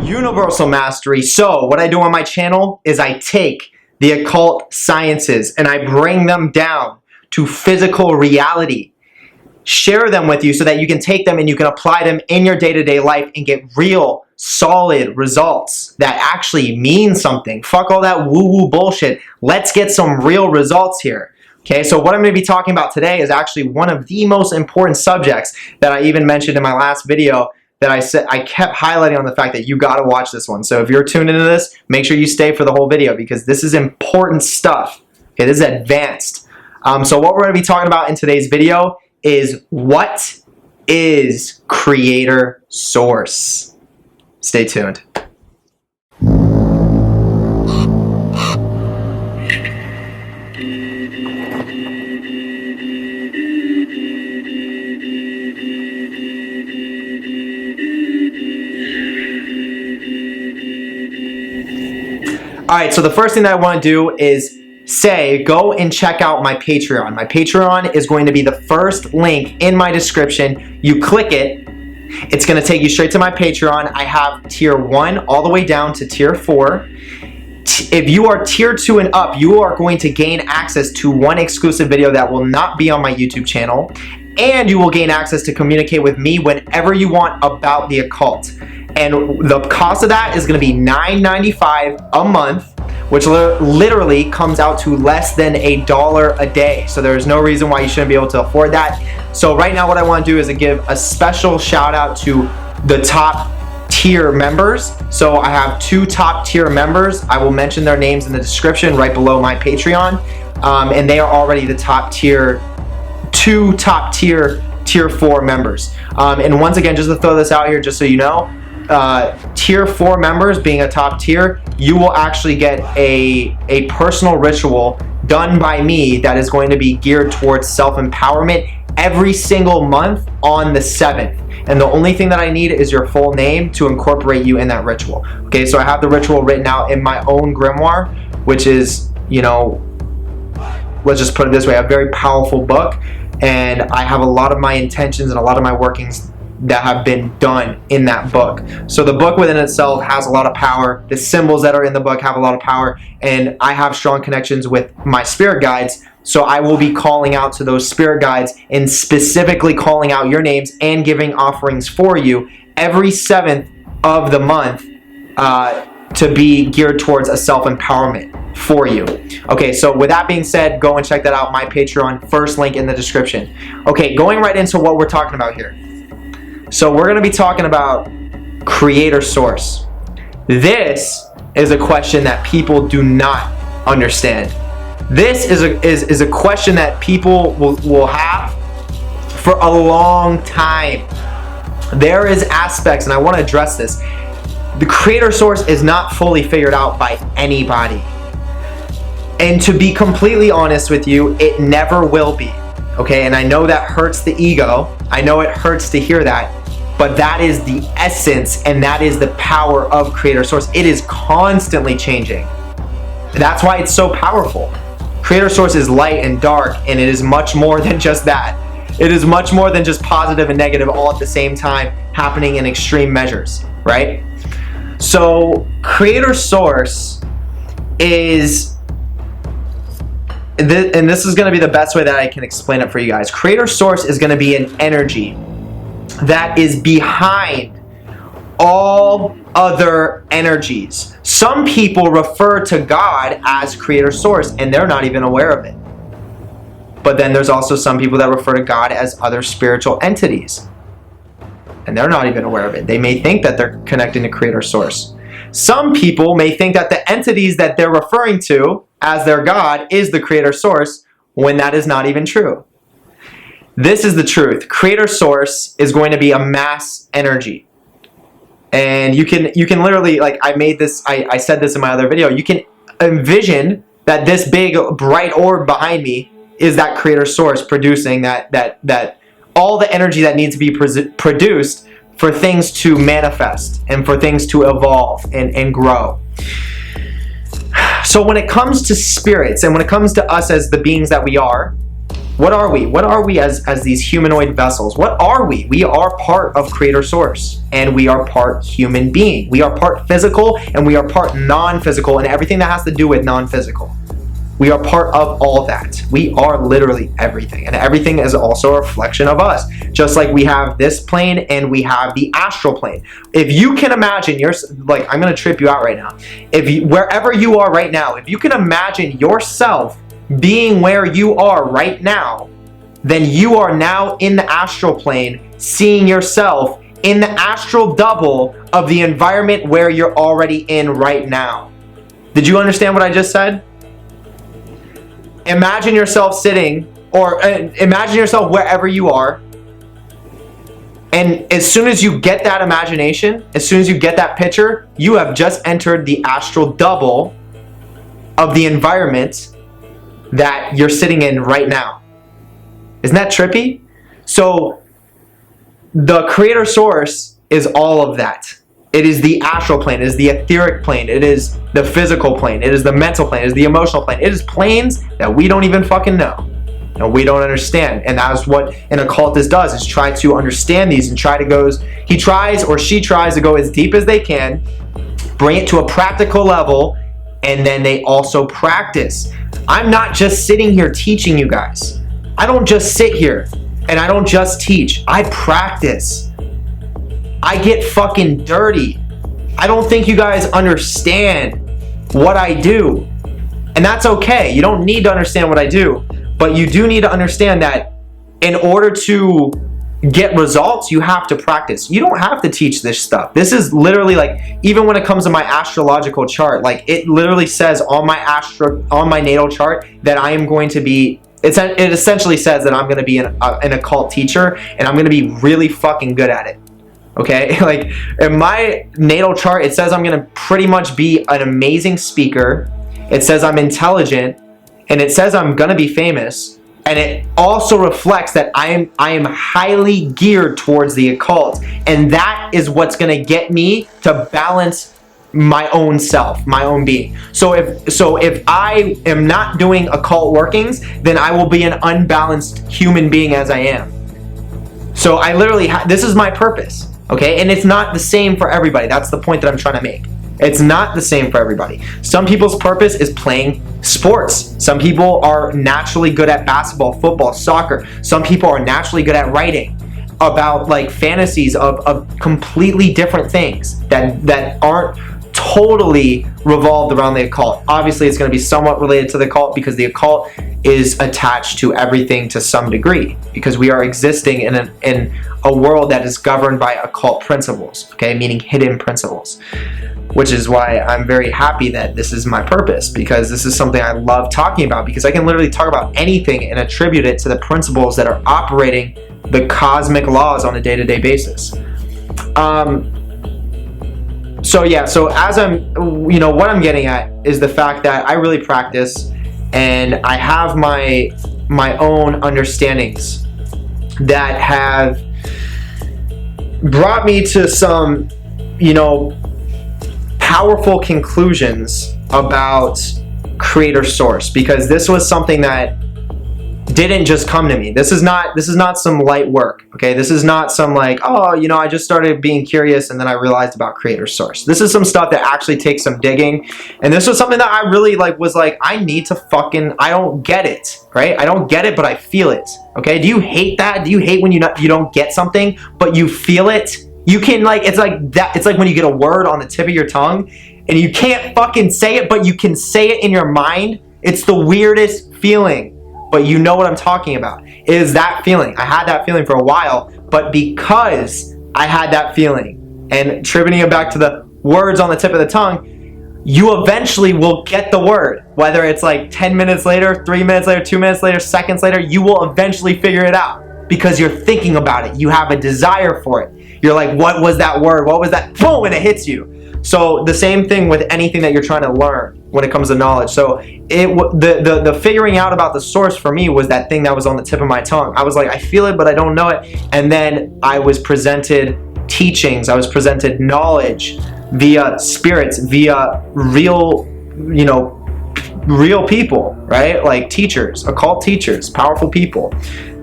universal mastery. So what I do on my channel is I take the occult sciences and I bring them down to physical reality, share them with you so that you can take them and you can apply them in your day-to-day life and get real, solid results that actually mean something. Fuck all that woo-woo bullshit. Let's get some real results here. Okay, so what I'm going to be talking about today is actually one of the most important subjects that I even mentioned in my last video, that I kept highlighting on the fact that you got to watch this one. So if you're tuned into this, make sure you stay for the whole video because this is important stuff. Okay, this is advanced. So what we're going to be talking about in today's video is what is creator source. Stay tuned. Alright, so the first thing that I want to do is go and check out my Patreon. My Patreon is going to be the first link in my description. You click it, it's going to take you straight to my Patreon. I have tier 1 all the way down to tier 4. If you are tier 2 and up, you are going to gain access to one exclusive video that will not be on my YouTube channel, and you will gain access to communicate with me whenever you want about the occult. And the cost of that is going to be $9.95 a month, which literally comes out to less than $1 a day. So there's no reason why you shouldn't be able to afford that. So right now what I want to do is give a special shout out to the top tier members. So I have 2 top tier members. I will mention their names in the description right below my Patreon. And they are already the top tier, 2 top tier, tier 4 members. And once again, just to throw this out here, just so you know, tier 4 members being a top tier, you will actually get a personal ritual done by me that is going to be geared towards self-empowerment every single month on the 7th. And the only thing that I need is your full name to incorporate you in that ritual. Okay, so I have the ritual written out in my own grimoire, which is, you know, let's just put it this way, a very powerful book. And I have a lot of my intentions and a lot of my workings that have been done in that book. So the book within itself has a lot of power. The symbols that are in the book have a lot of power, and I have strong connections with my spirit guides. So I will be calling out to those spirit guides and specifically calling out your names and giving offerings for you every 7th of the month to be geared towards a self-empowerment for you. Okay, so with that being said, go and check that out, my Patreon, first link in the description. Okay, going right into what we're talking about here. So we're going to be talking about creator source. This is a question that people do not understand. This is a question that people will have for a long time. There is aspects, and I want to address this. The creator source is not fully figured out by anybody. And to be completely honest with you, it never will be. Okay, and I know that hurts the ego. I know it hurts to hear that, but that is the essence and that is the power of creator source. It is constantly changing. That's why it's so powerful. Creator source is light and dark, and it is much more than just that. It is much more than just positive and negative all at the same time, happening in extreme measures, right? So creator source is, and this is going to be the best way that I can explain it for you guys. Creator source is going to be an energy that is behind all other energies. Some people refer to God as creator source and they're not even aware of it. But then there's also some people that refer to God as other spiritual entities and they're not even aware of it. They may think that they're connecting to creator source. Some people may think that the entities that they're referring to as their God is the creator source, when that is not even true. This is the truth. Creator source is going to be a mass energy. And you can literally, like I said this in my other video, you can envision that this big bright orb behind me is that creator source producing that all the energy that needs to be produced for things to manifest and for things to evolve and grow. So when it comes to spirits and when it comes to us as the beings that we are, What are we? What are we as these humanoid vessels? What are we? We are part of Creator Source, and we are part human being. We are part physical, and we are part non-physical, and everything that has to do with non-physical. We are part of all that. We are literally everything, and everything is also a reflection of us. Just like we have this plane and we have the astral plane. If you can imagine, like, I'm gonna trip you out right now. Wherever you are right now, if you can imagine yourself being where you are right now, then you are now in the astral plane, seeing yourself in the astral double of the environment where you're already in right now. Did you understand what I just said? Imagine yourself sitting, or imagine yourself wherever you are, and as soon as you get that imagination, as soon as you get that picture, you have just entered the astral double of the environment that you're sitting in right now. Isn't that trippy? So the Creator Source is all of that. It is the astral plane, it is the etheric plane, it is the physical plane, it is the mental plane, it is the emotional plane. It is planes that we don't even fucking know, and we don't understand. And that is what an occultist does, is try to understand these and he tries or she tries to go as deep as they can, bring it to a practical level, and then they also practice. I'm not just sitting here teaching you guys. I don't just sit here and I don't just teach. I practice. I get fucking dirty. I don't think you guys understand what I do. And that's okay. You don't need to understand what I do. But you do need to understand that in order to get results, you have to practice. You don't have to teach this stuff. This is literally, like, even when it comes to my astrological chart, like, it literally says on my natal chart that I am going to be, it essentially says that I'm going to be an occult teacher, and I'm going to be really fucking good at it. Okay? Like, in my natal chart, it says I'm going to pretty much be an amazing speaker. It says I'm intelligent, and it says I'm going to be famous. And it also reflects that I am highly geared towards the occult. And that is what's going to get me to balance my own self, my own being. So if I am not doing occult workings, then I will be an unbalanced human being as I am. So I literally, this is my purpose. Okay? And it's not the same for everybody. That's the point that I'm trying to make. It's not the same for everybody. Some people's purpose is playing sports. Some people are naturally good at basketball, football, soccer. Some people are naturally good at writing about, like, fantasies of completely different things that aren't totally revolved around the occult. Obviously, it's going to be somewhat related to the occult because the occult is attached to everything to some degree, because we are existing in a world that is governed by occult principles, okay, meaning hidden principles. Which is why I'm very happy that this is my purpose, because this is something I love talking about, because I can literally talk about anything and attribute it to the principles that are operating the cosmic laws on a day-to-day basis. So yeah, so as what I'm getting at is the fact that I really practice, and I have my own understandings that have brought me to some, powerful conclusions about Creator Source, because this was something that didn't just come to me. This is not some light work, okay? This is not some, like, oh, I just started being curious and then I realized about Creator Source. This is some stuff that actually takes some digging, and this was something that I really was like, I need to I don't get it, right? I don't get it, but I feel it, okay? Do you hate that? Do you hate when you don't get something, but you feel it? You can, it's like that. It's like when you get a word on the tip of your tongue and you can't fucking say it, but you can say it in your mind. It's the weirdest feeling, but you know what I'm talking about. It is that feeling. I had that feeling for a while, but because I had that feeling, and tripping it back to the words on the tip of the tongue, you eventually will get the word. Whether it's like 10 minutes later, 3 minutes later, 2 minutes later, seconds later, you will eventually figure it out because you're thinking about it. You have a desire for it. You're like, what was that word? What was that? Boom, and it hits you. So the same thing with anything that you're trying to learn when it comes to knowledge. So the figuring out about the source for me was that thing that was on the tip of my tongue. I was like, I feel it, but I don't know it. And then I was presented teachings. I was presented knowledge via spirits, via real, real people, right? Like teachers, occult teachers, powerful people,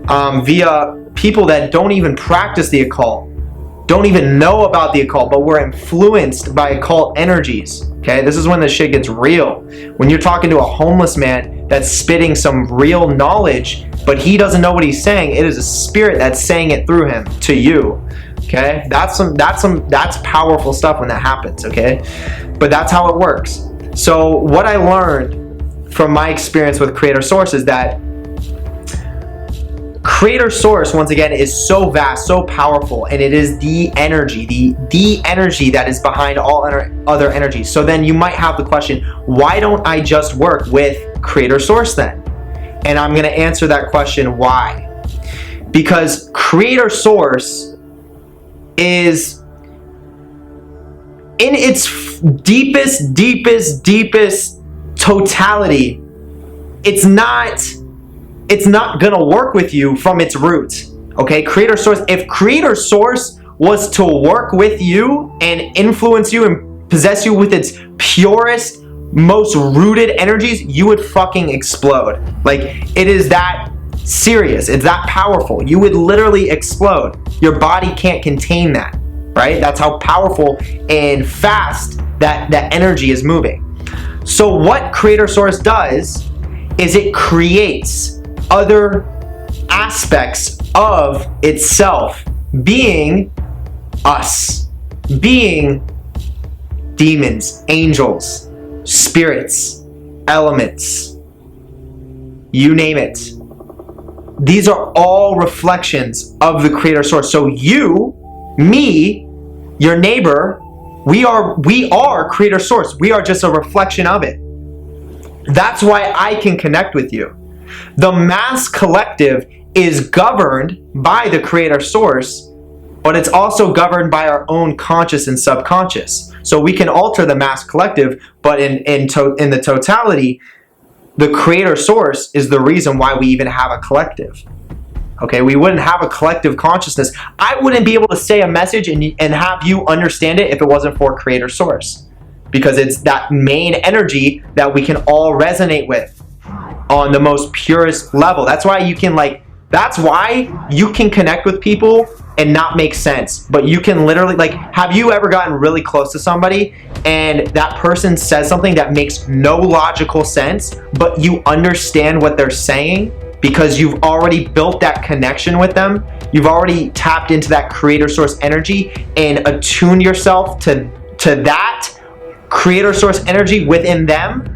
via people that don't even practice the occult, don't even know about the occult, but we're influenced by occult energies. Okay, this is when the shit gets real. When you're talking to a homeless man that's spitting some real knowledge, but he doesn't know what he's saying, it is a spirit that's saying it through him to you. Okay, that's powerful stuff when that happens. Okay, but that's how it works. So what I learned from my experience with Creator Source is that Creator Source, once again, is so vast, so powerful, and it is the energy, the energy that is behind all other energies. So then you might have the question, why don't I just work with Creator Source then? And I'm going to answer that question, why? Because Creator Source is, in its deepest totality, it's not gonna work with you from its roots. Okay, Creator Source, if Creator Source was to work with you and influence you and possess you with its purest, most rooted energies, you would fucking explode. Like, it is that serious, it's that powerful. You would literally explode. Your body can't contain that, right? That's how powerful and fast that energy is moving. So what Creator Source does is it creates other aspects of itself, being us, being demons, angels, spirits, elements, you name it. These are all reflections of the Creator Source. So you, me, your neighbor, we are Creator Source. We are just a reflection of it. That's why I can connect with you. The mass collective is governed by the Creator Source, but it's also governed by our own conscious and subconscious. So we can alter the mass collective, but in the totality, the Creator Source is the reason why we even have a collective. Okay, we wouldn't have a collective consciousness. I wouldn't be able to say a message and have you understand it if it wasn't for Creator Source. Because it's that main energy that we can all resonate with on the most purest level. That's why you can connect with people and not make sense. But you can literally, like, have you ever gotten really close to somebody and that person says something that makes no logical sense, but you understand what they're saying because you've already built that connection with them? You've already tapped into that Creator Source energy and attuned yourself to that Creator Source energy within them,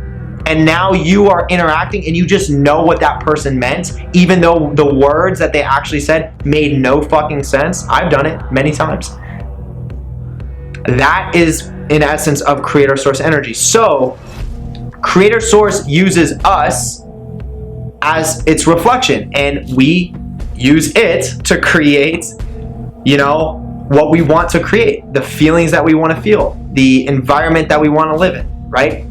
and now you are interacting and you just know what that person meant, even though the words that they actually said made no fucking sense. I've done it many times. That is in essence of Creator Source energy. So Creator Source uses us as its reflection, and we use it to create, what we want to create, the feelings that we want to feel, the environment that we want to live in, right?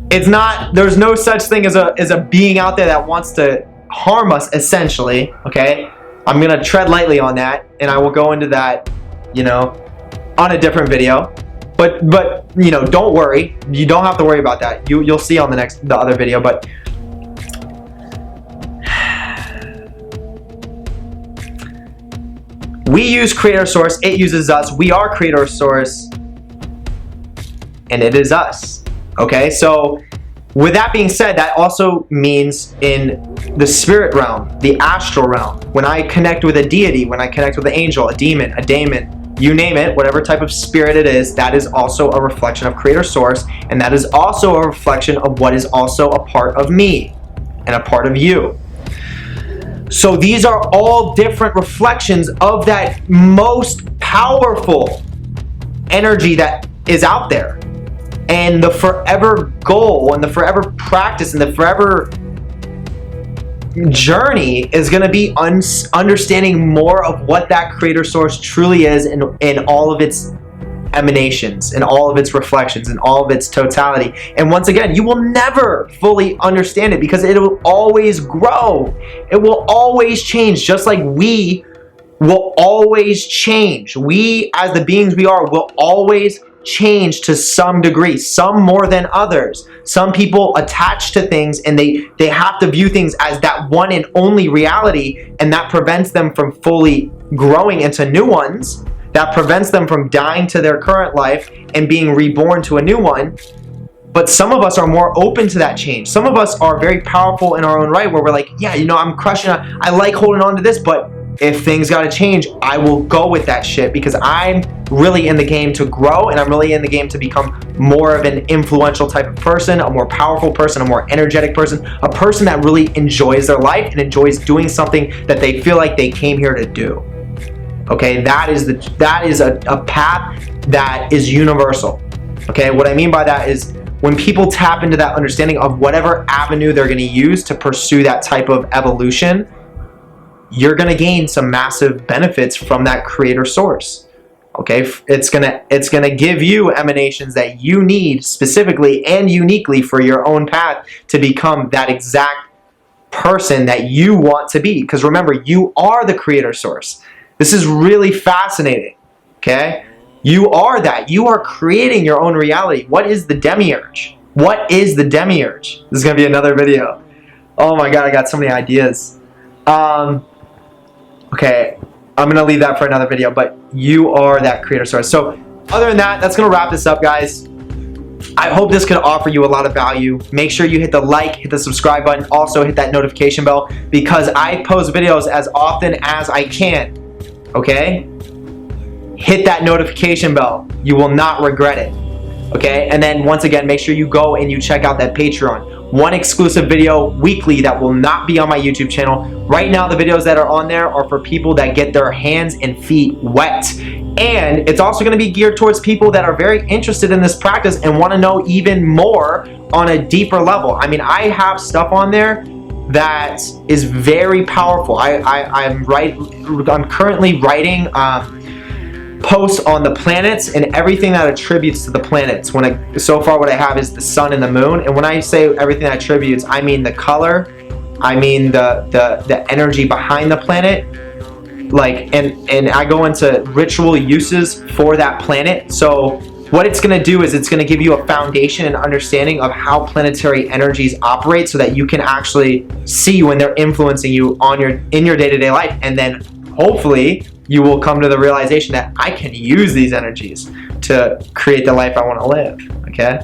There's no such thing as a being out there that wants to harm us, essentially, okay? I'm gonna tread lightly on that, and I will go into that, on a different video. But don't worry. You don't have to worry about that. You'll see on the other video, but we use Creator Source, it uses us, we are Creator Source, and it is us. Okay, so with that being said, that also means in the spirit realm, the astral realm, when I connect with a deity, when I connect with an angel, a demon, a daemon, you name it, whatever type of spirit it is, that is also a reflection of Creator Source, and that is also a reflection of what is also a part of me and a part of you. So these are all different reflections of that most powerful energy that is out there. And the forever goal and the forever practice and the forever journey is going to be understanding more of what that Creator Source truly is in all of its emanations, in all of its reflections, in all of its totality. And once again, you will never fully understand it because it will always grow. It will always change, just like we will always change. We, as the beings we are, will always change to some degree, some more than others. Some people attach to things and they have to view things as that one and only reality, and that prevents them from fully growing into new ones. That prevents them from dying to their current life and being reborn to a new one. But some of us are more open to that change. Some of us are very powerful in our own right, where we're like, yeah, you know, I'm crushing it. I like holding on to this, but if things gotta change, I will go with that shit, because I'm really in the game to grow, and I'm really in the game to become more of an influential type of person, a more powerful person, a more energetic person, a person that really enjoys their life and enjoys doing something that they feel like they came here to do. Okay, that is a path that is universal. Okay, what I mean by that is when people tap into that understanding of whatever avenue they're going to use to pursue that type of evolution, you're going to gain some massive benefits from that creator source. Okay, it's gonna give you emanations that you need specifically and uniquely for your own path to become that exact person that you want to be. Because remember, you are the creator source. This is really fascinating, okay? You are that. You are creating your own reality. What is the demiurge? What is the demiurge? This is going to be another video. Oh my God, I got so many ideas. Okay, I'm going to leave that for another video, but you are that creator source. So other than that, that's going to wrap this up, guys. I hope this could offer you a lot of value. Make sure you hit the like, hit the subscribe button, also hit that notification bell, because I post videos as often as I can. Okay? Hit that notification bell. You will not regret it. Okay? And then once again, make sure you go and you check out that Patreon. One exclusive video weekly that will not be on my YouTube channel. Right now, the videos that are on there are for people that get their hands and feet wet. And it's also going to be geared towards people that are very interested in this practice and want to know even more on a deeper level. I mean, I have stuff on there that is very powerful. I'm currently writing posts on the planets and everything that attributes to the planets. So far what I have is the sun and the moon, and when I say everything that attributes, I mean the color, I mean the energy behind the planet, like, and I go into ritual uses for that planet. So what it's going to do is it's going to give you a foundation and understanding of how planetary energies operate, so that you can actually see when they're influencing you in your day-to-day life, and then hopefully you will come to the realization that I can use these energies to create the life I want to live. Okay,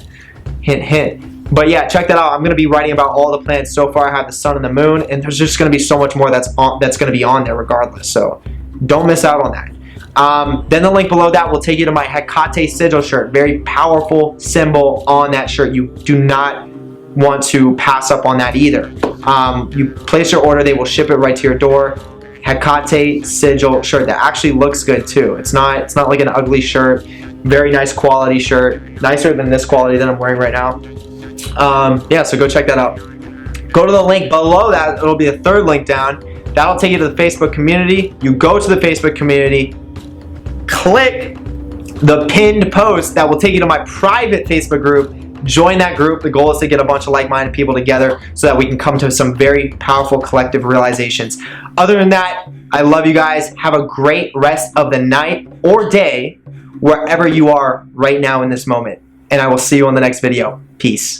hint hint. But yeah, check that out. I'm going to be writing about all the planets. So far I have the sun and the moon, and there's just going to be so much more that's going to be on there regardless, so don't miss out on that. Then the link below that will take you to my Hecate sigil shirt. Very powerful symbol on that shirt. You do not want to pass up on that either. You place your order, they will ship it right to your door. Hecate sigil shirt that actually looks good too. It's not like an ugly shirt. Very nice quality shirt, nicer than this quality that I'm wearing right now. Yeah, so go check that out. Go to the link below that. It'll be the third link down. That'll take you to the Facebook community. You go to the Facebook community, click the pinned post that will take you to my private Facebook group. Join that group. The goal is to get a bunch of like-minded people together so that we can come to some very powerful collective realizations. Other than that, I love you guys. Have a great rest of the night or day wherever you are right now in this moment. And I will see you on the next video. Peace.